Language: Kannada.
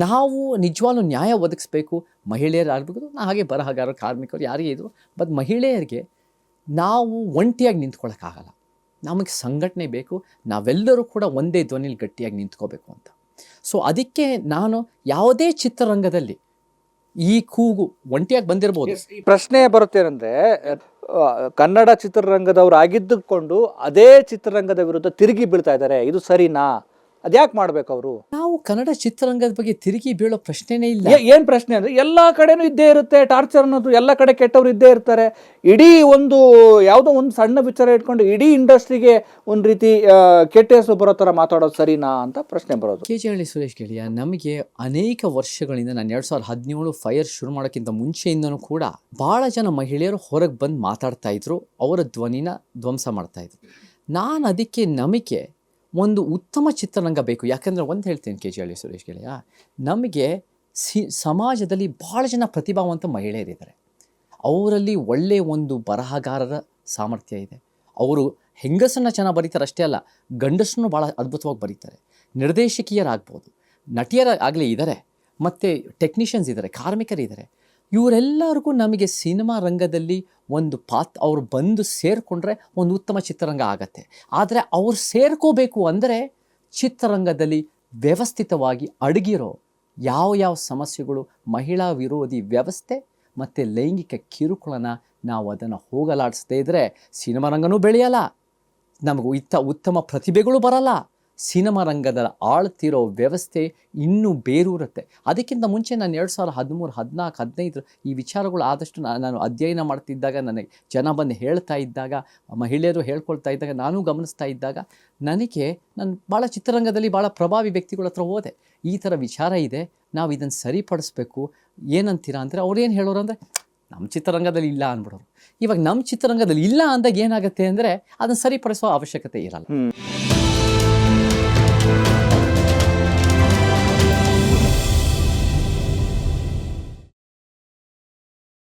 ನಾವು ನಿಜವಾಗ್ಲೂ ನ್ಯಾಯ ಒದಗಿಸ್ಬೇಕು. ಮಹಿಳೆಯರಾಗಬೇಕು, ಹಾಗೆ ಬರಹಗಾರರು, ಕಾರ್ಮಿಕರು, ಯಾರಿಗೆ ಇದ್ರು. ಬಟ್ ಮಹಿಳೆಯರಿಗೆ ನಾವು ಒಂಟಿಯಾಗಿ ನಿಂತ್ಕೊಳ್ಳೋಕ್ಕಾಗಲ್ಲ. ನಮಗೆ ಸಂಘಟನೆ ಬೇಕು. ನಾವೆಲ್ಲರೂ ಕೂಡ ಒಂದೇ ಧ್ವನಿಲಿ ಗಟ್ಟಿಯಾಗಿ ನಿಂತ್ಕೋಬೇಕು ಅಂತ. ಸೊ ಅದಕ್ಕೆ ನಾನು ಯಾವುದೇ ಚಿತ್ರರಂಗದಲ್ಲಿ ಈ ಕೂಗು ಒಂಟಿಯಾಗಿ ಬಂದಿರ್ಬೋದು. ಪ್ರಶ್ನೆ ಬರುತ್ತೇನೆಂದ್ರೆ, ಕನ್ನಡ ಚಿತ್ರರಂಗದವ್ರು ಆಗಿದ್ದುಕೊಂಡು ಅದೇ ಚಿತ್ರರಂಗದ ವಿರುದ್ಧ ತಿರುಗಿ ಬೀಳ್ತಾ ಇದ್ದಾರೆ, ಇದು ಸರಿನಾ? ಅದ್ಯಾಕೆ ಮಾಡ್ಬೇಕು ಅವರು? ನಾವು ಕನ್ನಡ ಚಿತ್ರರಂಗದ ಬಗ್ಗೆ ತಿರುಗಿ ಬೀಳೋ ಪ್ರಶ್ನೆನೇ ಇಲ್ಲ. ಏನ್ ಪ್ರಶ್ನೆ ಅಂದ್ರೆ, ಎಲ್ಲಾ ಕಡೆನೂ ಇದ್ದೇ ಇರುತ್ತೆ ಟಾರ್ಚರ್ ಅನ್ನೋದು, ಎಲ್ಲ ಕಡೆ ಕೆಟ್ಟವ್ರು ಇದ್ದೇ ಇರ್ತಾರೆ. ಇಡೀ ಒಂದು ಯಾವುದೋ ಒಂದು ಸಣ್ಣ ವಿಚಾರ ಇಟ್ಕೊಂಡು ಇಡೀ ಇಂಡಸ್ಟ್ರಿಗೆ ಒಂದು ರೀತಿ ಕೆಟ್ಟ ಹೆಸರು ಬರೋ ಥರ ಮಾತಾಡೋದು ಸರಿನಾ ಅಂತ ಪ್ರಶ್ನೆ ಬರೋದು. KJHಳ್ಳಿ ಸುರೇಶ್ ಗೆಳೆಯ, ನಮಗೆ ಅನೇಕ ವರ್ಷಗಳಿಂದ, ನಾನು 2017 ಫೈರ್ ಶುರು ಮಾಡೋಕ್ಕಿಂತ ಮುಂಚೆಯಿಂದನೂ ಕೂಡ ಭಾಳ ಜನ ಮಹಿಳೆಯರು ಹೊರಗೆ ಬಂದು ಮಾತಾಡ್ತಾ ಇದ್ರು, ಅವರ ಧ್ವನಿನ ಧ್ವಂಸ ಮಾಡ್ತಾ ಇದ್ರು. ನಾನು ಅದಕ್ಕೆ ನಮಗೆ ಒಂದು ಉತ್ತಮ ಚಿತ್ರರಂಗ ಬೇಕು. ಯಾಕಂದರೆ ಒಂದು ಹೇಳ್ತೀನಿ KJHಳ್ಳಿ ಸುರೇಶ್ ಗೆಳೆಯ, ನಮಗೆ ಸಮಾಜದಲ್ಲಿ ಭಾಳ ಜನ ಪ್ರತಿಭಾವಂತ ಮಹಿಳೆಯರಿದ್ದಾರೆ. ಅವರಲ್ಲಿ ಒಳ್ಳೆಯ ಒಂದು ಬರಹಗಾರರ ಸಾಮರ್ಥ್ಯ ಇದೆ. ಅವರು ಹೆಂಗಸನ್ನು ಚೆನ್ನಾಗಿ ಬರೀತಾರೆ ಅಷ್ಟೇ ಅಲ್ಲ, ಗಂಡಸನ್ನು ಭಾಳ ಅದ್ಭುತವಾಗಿ ಬರೀತಾರೆ. ನಿರ್ದೇಶಕಿಯರಾಗ್ಬೋದು, ನಟಿಯರಾಗಲಿ ಇದ್ದಾರೆ, ಮತ್ತು ಟೆಕ್ನಿಷಿಯನ್ಸ್ ಇದ್ದಾರೆ, ಕಾರ್ಮಿಕರಿದ್ದಾರೆ. ಇವರೆಲ್ಲರಿಗೂ ನಮಗೆ ಸಿನಿಮಾ ರಂಗದಲ್ಲಿ ಒಂದು ಅವ್ರು ಬಂದು ಸೇರಿಕೊಂಡ್ರೆ ಒಂದು ಉತ್ತಮ ಚಿತ್ರರಂಗ ಆಗತ್ತೆ. ಆದರೆ ಅವ್ರು ಸೇರ್ಕೋಬೇಕು ಅಂದರೆ ಚಿತ್ರರಂಗದಲ್ಲಿ ವ್ಯವಸ್ಥಿತವಾಗಿ ಅಡಗಿರೋ ಯಾವ ಸಮಸ್ಯೆಗಳು, ಮಹಿಳಾ ವಿರೋಧಿ ವ್ಯವಸ್ಥೆ ಮತ್ತು ಲೈಂಗಿಕ ಕಿರುಕುಳನ ನಾವು ಅದನ್ನು ಹೋಗಲಾಡಿಸದೇ ಇದ್ದರೆ ಸಿನಿಮಾ ರಂಗನೂ ಬೆಳೆಯಲ್ಲ, ನಮಗೂ ಉತ್ತಮ ಪ್ರತಿಭೆಗಳು ಬರಲ್ಲ. ಸಿನಿಮಾ ರಂಗದ ಆಳ್ತಿರೋ ವ್ಯವಸ್ಥೆ ಇನ್ನೂ ಬೇರೂರುತ್ತೆ. ಅದಕ್ಕಿಂತ ಮುಂಚೆ ನಾನು 2013, 14, 15 ಈ ವಿಚಾರಗಳು ಆದಷ್ಟು ನಾನು ಅಧ್ಯಯನ ಮಾಡ್ತಿದ್ದಾಗ, ನನಗೆ ಜನ ಬಂದು ಹೇಳ್ತಾ ಇದ್ದಾಗ, ಮಹಿಳೆಯರು ಹೇಳ್ಕೊಳ್ತಾ ಇದ್ದಾಗ, ನಾನೂ ಗಮನಿಸ್ತಾ ಇದ್ದಾಗ, ನಾನು ಭಾಳ ಚಿತ್ರರಂಗದಲ್ಲಿ ಭಾಳ ಪ್ರಭಾವಿ ವ್ಯಕ್ತಿಗಳ ಹತ್ರ ಹೋದೆ. ಈ ಥರ ವಿಚಾರ ಇದೆ, ನಾವು ಇದನ್ನು ಸರಿಪಡಿಸ್ಬೇಕು, ಏನಂತೀರಾ ಅಂದರೆ ಅವ್ರೇನು ಹೇಳೋರು ಅಂದರೆ, ನಮ್ಮ ಚಿತ್ರರಂಗದಲ್ಲಿ ಇಲ್ಲ ಅಂದ್ಬಿಡೋರು. ಇವಾಗ ನಮ್ಮ ಚಿತ್ರರಂಗದಲ್ಲಿ ಇಲ್ಲ ಅಂದಾಗ ಏನಾಗುತ್ತೆ ಅಂದರೆ ಅದನ್ನು ಸರಿಪಡಿಸೋ ಅವಶ್ಯಕತೆ ಇರಲ್ಲ.